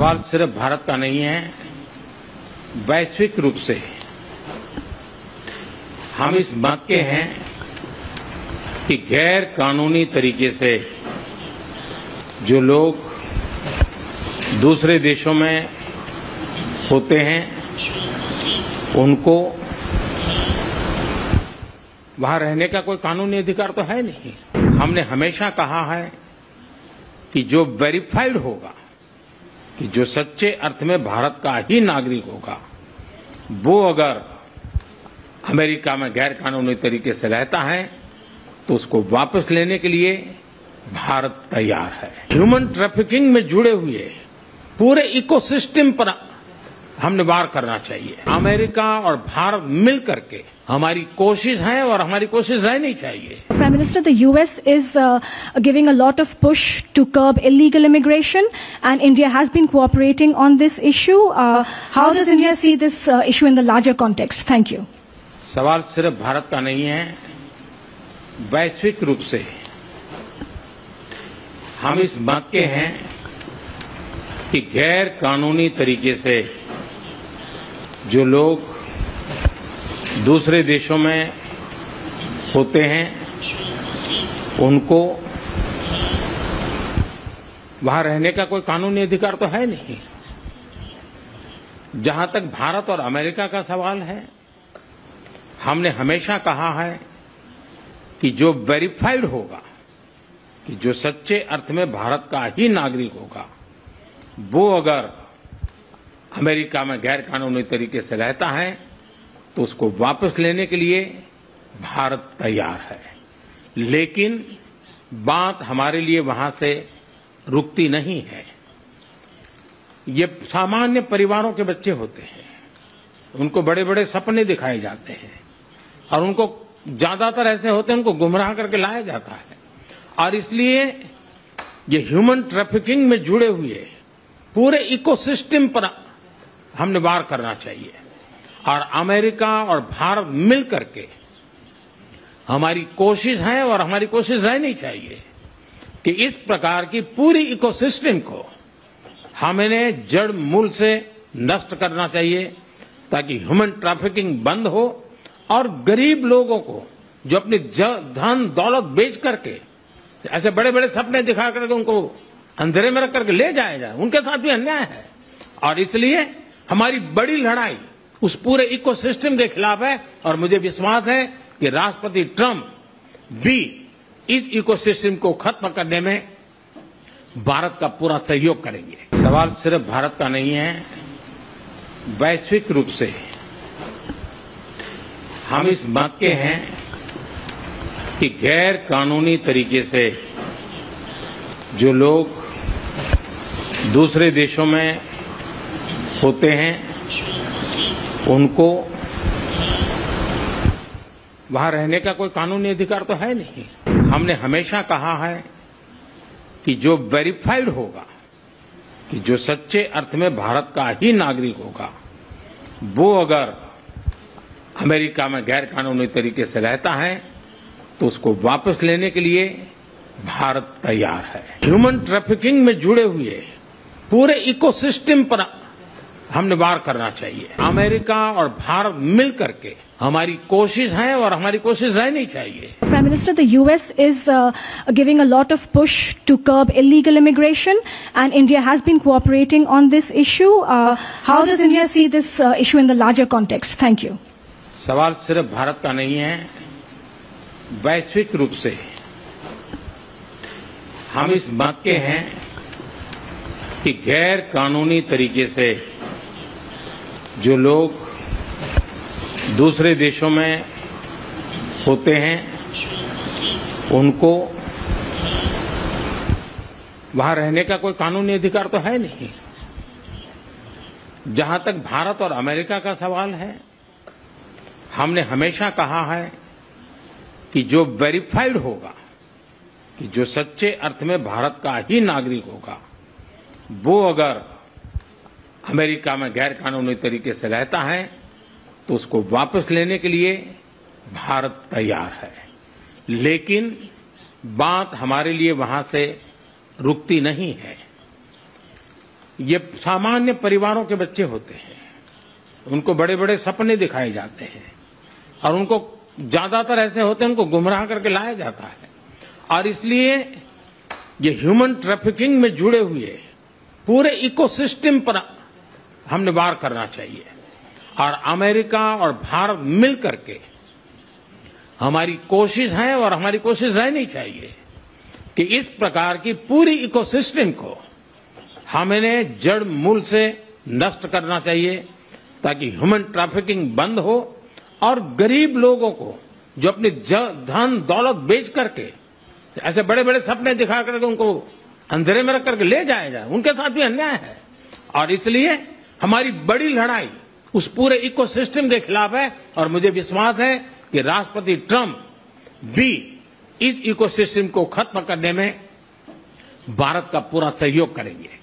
सवाल सिर्फ भारत का नहीं है, वैश्विक रूप से हम इस मत के हैं कि गैर कानूनी तरीके से जो लोग दूसरे देशों में होते हैं उनको वहां रहने का कोई कानूनी अधिकार तो है नहीं। हमने हमेशा कहा है कि जो वेरीफाइड होगा, कि जो सच्चे अर्थ में भारत का ही नागरिक होगा, वो अगर अमेरिका में गैर कानूनी तरीके से रहता है तो उसको वापस लेने के लिए भारत तैयार है। ह्यूमन ट्रैफिकिंग में जुड़े हुए पूरे इकोसिस्टम पर हमने वार करना चाहिए। अमेरिका और भारत मिलकर के हमारी कोशिश है और हमारी कोशिश रहनी चाहिए। Prime Minister, the US is giving a lot of push to curb illegal immigration, and India has been cooperating on this issue. How does India see this issue in the larger context? Thank you. सवाल सिर्फ भारत का नहीं है, वैश्विक रूप से हम इस मत के हैं कि गैर कानूनी तरीके से जो लोग दूसरे देशों में होते हैं उनको वहां रहने का कोई कानूनी अधिकार तो है नहीं। जहां तक भारत और अमेरिका का सवाल है, हमने हमेशा कहा है कि जो वेरीफाइड होगा, कि जो सच्चे अर्थ में भारत का ही नागरिक होगा, वो अगर अमेरिका में गैर कानूनी तरीके से रहता है तो उसको वापस लेने के लिए भारत तैयार है। लेकिन बात हमारे लिए वहां से रुकती नहीं है। ये सामान्य परिवारों के बच्चे होते हैं, उनको बड़े बड़े सपने दिखाए जाते हैं और उनको ज्यादातर ऐसे होते हैं, उनको गुमराह करके लाया जाता है। और इसलिए ये ह्यूमन ट्रैफिकिंग में जुड़े हुए पूरे इकोसिस्टम पर हमने वार करना चाहिए। और अमेरिका और भारत मिलकर के हमारी कोशिश है और हमारी कोशिश रहनी चाहिए कि इस प्रकार की पूरी इकोसिस्टम को हमें जड़ मूल से नष्ट करना चाहिए, ताकि ह्यूमन ट्रैफिकिंग बंद हो और गरीब लोगों को जो अपनी धन दौलत बेच करके ऐसे बड़े बड़े सपने दिखा करके उनको अंधेरे में रख करके ले जाया जाए, उनके साथ भी अन्याय है। और इसलिए हमारी बड़ी लड़ाई उस पूरे इकोसिस्टम के खिलाफ है और मुझे विश्वास है कि राष्ट्रपति ट्रंप भी इस इकोसिस्टम को खत्म करने में भारत का पूरा सहयोग करेंगे। सवाल सिर्फ भारत का नहीं है, वैश्विक रूप से हम इस मत के हैं कि गैर कानूनी तरीके से जो लोग दूसरे देशों में होते हैं उनको वहां रहने का कोई कानूनी अधिकार तो है नहीं। हमने हमेशा कहा है कि जो वेरीफाइड होगा, कि जो सच्चे अर्थ में भारत का ही नागरिक होगा, वो अगर अमेरिका में गैर कानूनी तरीके से रहता है तो उसको वापस लेने के लिए भारत तैयार है। ह्यूमन ट्रैफिकिंग में जुड़े हुए पूरे इकोसिस्टम पर हमने वार करना चाहिए। अमेरिका और भारत मिलकर के हमारी कोशिश है और हमारी कोशिश रहनी चाहिए। Prime Minister, the US is giving a lot of push to curb illegal immigration, and India has been cooperating on this issue. How does India see this issue in the larger context? Thank you. सवाल सिर्फ भारत का नहीं है, वैश्विक रूप से हम इस मत के हैं कि गैर कानूनी तरीके से जो लोग दूसरे देशों में होते हैं उनको वहां रहने का कोई कानूनी अधिकार तो है नहीं। जहां तक भारत और अमेरिका का सवाल है, हमने हमेशा कहा है कि जो वेरीफाइड होगा, कि जो सच्चे अर्थ में भारत का ही नागरिक होगा, वो अगर अमेरिका में गैर कानूनी तरीके से रहता है तो उसको वापस लेने के लिए भारत तैयार है। लेकिन बात हमारे लिए वहां से रुकती नहीं है। ये सामान्य परिवारों के बच्चे होते हैं, उनको बड़े बड़े सपने दिखाए जाते हैं और उनको ज्यादातर ऐसे होते हैं उनको गुमराह करके लाया जाता है। और इसलिए ये ह्यूमन ट्रैफिकिंग में जुड़े हुए पूरे इकोसिस्टम पर हमने वार करना चाहिए। और अमेरिका और भारत मिल करके हमारी कोशिश है और हमारी कोशिश रहनी चाहिए कि इस प्रकार की पूरी इकोसिस्टम को हमें जड़ मूल से नष्ट करना चाहिए ताकि ह्यूमन ट्रैफिकिंग बंद हो और गरीब लोगों को जो अपनी धन दौलत बेच करके ऐसे बड़े बड़े सपने दिखा करके उनको अंधेरे में रख करके ले जाया जाए, उनके साथ भी अन्याय है। और इसलिए हमारी बड़ी लड़ाई उस पूरे इकोसिस्टम के खिलाफ है और मुझे विश्वास है कि राष्ट्रपति ट्रंप भी इस इकोसिस्टम को खत्म करने में भारत का पूरा सहयोग करेंगे।